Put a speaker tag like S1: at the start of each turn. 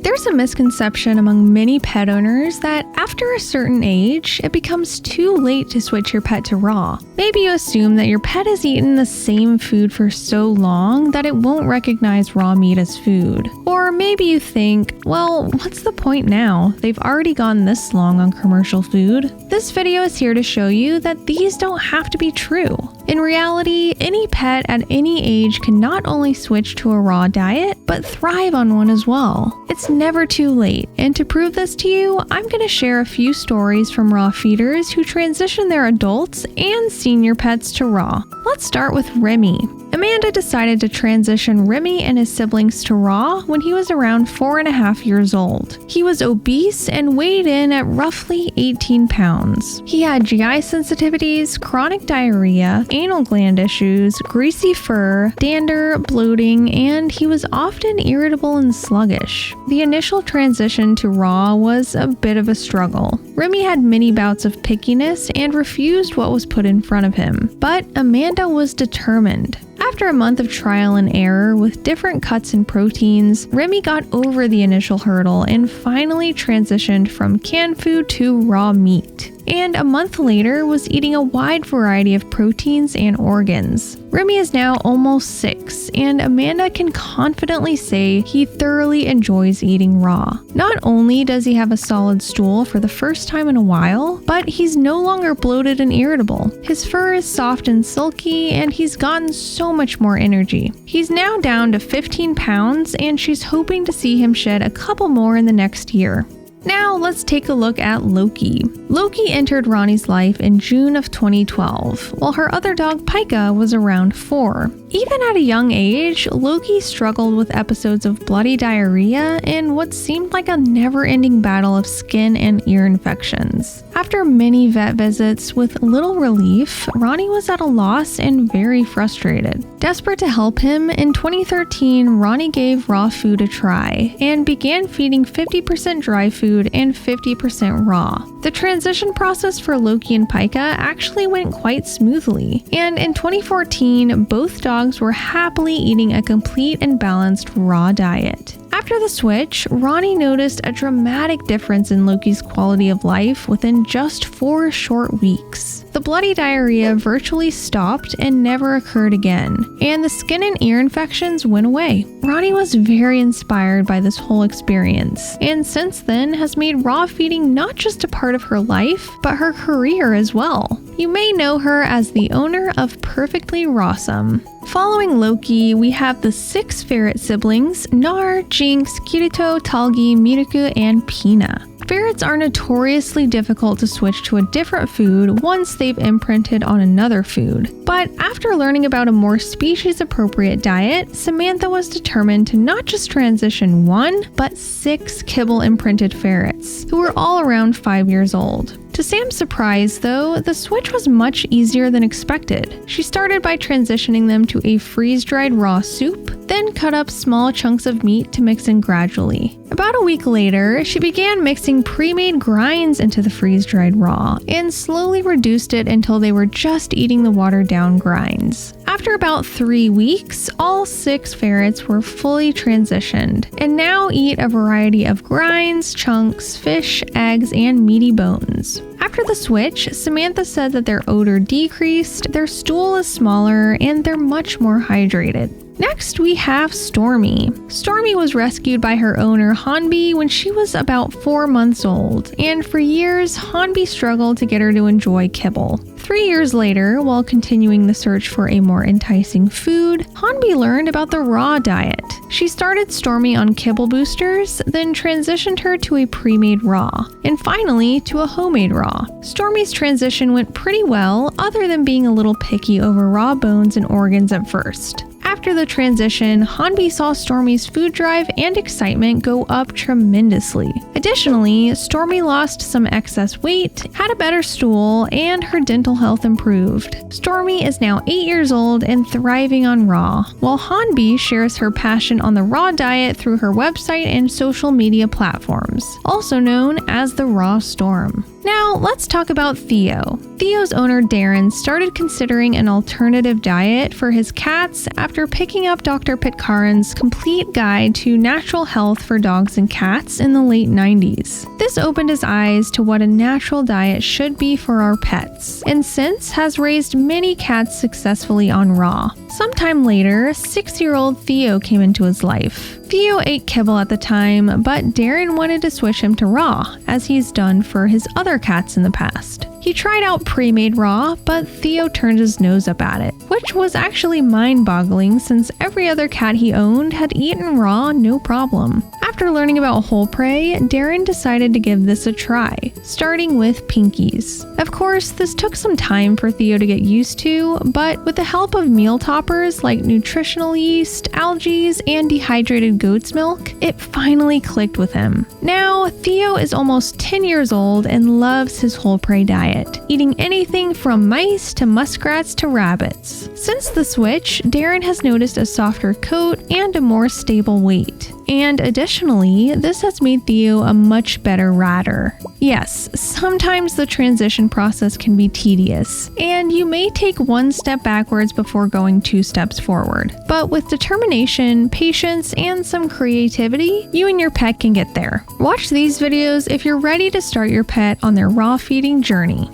S1: There's a misconception among many pet owners that after a certain age, it becomes too late to switch your pet to raw. Maybe you assume that your pet has eaten the same food for so long that it won't recognize raw meat as food. Or maybe you think, well, what's the point now? They've already gone this long on commercial food. This video is here to show you that these don't have to be true. In reality, any pet at any age can not only switch to a raw diet, but thrive on one as well. It's never too late, and to prove this to you, I'm going to share a few stories from raw feeders who transition their adults and senior pets to raw. Let's start with Remy. Amanda decided to transition Remy and his siblings to raw when he was around 4.5 years old. He was obese and weighed in at roughly 18 pounds. He had GI sensitivities, chronic diarrhea, anal gland issues, greasy fur, dander, bloating, and he was often irritable and sluggish. The initial transition to raw was a bit of a struggle. Remy had many bouts of pickiness and refused what was put in front of him, but Amanda was determined. After a month of trial and error with different cuts and proteins, Remy got over the initial hurdle and finally transitioned from canned food to raw meat. And a month later was eating a wide variety of proteins and organs. Remy is now almost 6, and Amanda can confidently say he thoroughly enjoys eating raw. Not only does he have a solid stool for the first time in a while, but he's no longer bloated and irritable. His fur is soft and silky, and he's gotten so much more energy. He's now down to 15 pounds, and she's hoping to see him shed a couple more in the next year. Now let's take a look at Loki. Loki entered Ronnie's life in June of 2012, while her other dog Pika was around 4. Even at a young age, Loki struggled with episodes of bloody diarrhea and what seemed like a never-ending battle of skin and ear infections. After many vet visits with little relief, Ronnie was at a loss and very frustrated. Desperate to help him, in 2013, Ronnie gave raw food a try and began feeding 50% dry food and 50% raw. The transition process for Loki and Pika actually went quite smoothly, and in 2014, both dogs were happily eating a complete and balanced raw diet. After the switch, Ronnie noticed a dramatic difference in Loki's quality of life within just 4 short weeks. The bloody diarrhea virtually stopped and never occurred again, and the skin and ear infections went away. Ronnie was very inspired by this whole experience, and since then has made raw feeding not just a part of her life, but her career as well. You may know her as the owner of Perfectly Rawsome. Following Loki, we have the 6 ferret siblings, Gnar, Jinx, Kirito, Talgi, Miruku, and Pina. Ferrets are notoriously difficult to switch to a different food once they've imprinted on another food. But after learning about a more species-appropriate diet, Samantha was determined to not just transition 1, but 6 kibble-imprinted ferrets, who were all around 5 years old. To Sam's surprise, though, the switch was much easier than expected. She started by transitioning them to a freeze-dried raw soup, then cut up small chunks of meat to mix in gradually. About a week later, she began mixing pre-made grinds into the freeze-dried raw, and slowly reduced it until they were just eating the watered-down grinds. After about 3 weeks, all 6 ferrets were fully transitioned, and now eat a variety of grinds, chunks, fish, eggs, and meaty bones. After the switch, Samantha said that their odor decreased, their stool is smaller, and they're much more hydrated. Next, we have Stormy. Stormy was rescued by her owner Hanbi when she was about 4 months old, and for years, Hanbi struggled to get her to enjoy kibble. 3 years later, while continuing the search for a more enticing food, Hanbi learned about the raw diet. She started Stormy on kibble boosters, then transitioned her to a pre-made raw, and finally to a homemade raw. Stormy's transition went pretty well, other than being a little picky over raw bones and organs at first. After the transition, Hanbi saw Stormy's food drive and excitement go up tremendously. Additionally, Stormy lost some excess weight, had a better stool, and her dental health improved. Stormy is now 8 years old and thriving on raw, while Hanbi shares her passion on the raw diet through her website and social media platforms, also known as the Raw Storm. Now, let's talk about Theo. Theo's owner Darren started considering an alternative diet for his cats after picking up Dr. Pitcairn's Complete Guide to Natural Health for Dogs and Cats in the late 90s. This opened his eyes to what a natural diet should be for our pets, and since has raised many cats successfully on raw. Sometime later, 6-year-old Theo came into his life. Theo ate kibble at the time, but Darren wanted to switch him to raw, as he's done for his other cats in the past. He tried out pre-made raw, but Theo turned his nose up at it, which was actually mind-boggling since every other cat he owned had eaten raw no problem. After learning about whole prey, Darren decided to give this a try, starting with pinkies. Of course, this took some time for Theo to get used to, but with the help of meal toppers like nutritional yeast, algae, and dehydrated goat's milk, it finally clicked with him. Now, Theo is almost 10 years old and loves his whole prey diet, eating anything from mice to muskrats to rabbits. Since the switch, Darren has noticed a softer coat and a more stable weight. And additionally, this has made Theo a much better ratter. Yes, sometimes the transition process can be tedious, and you may take one step backwards before going 2 steps forward. But with determination, patience, and some creativity, you and your pet can get there. Watch these videos if you're ready to start your pet on their raw feeding journey.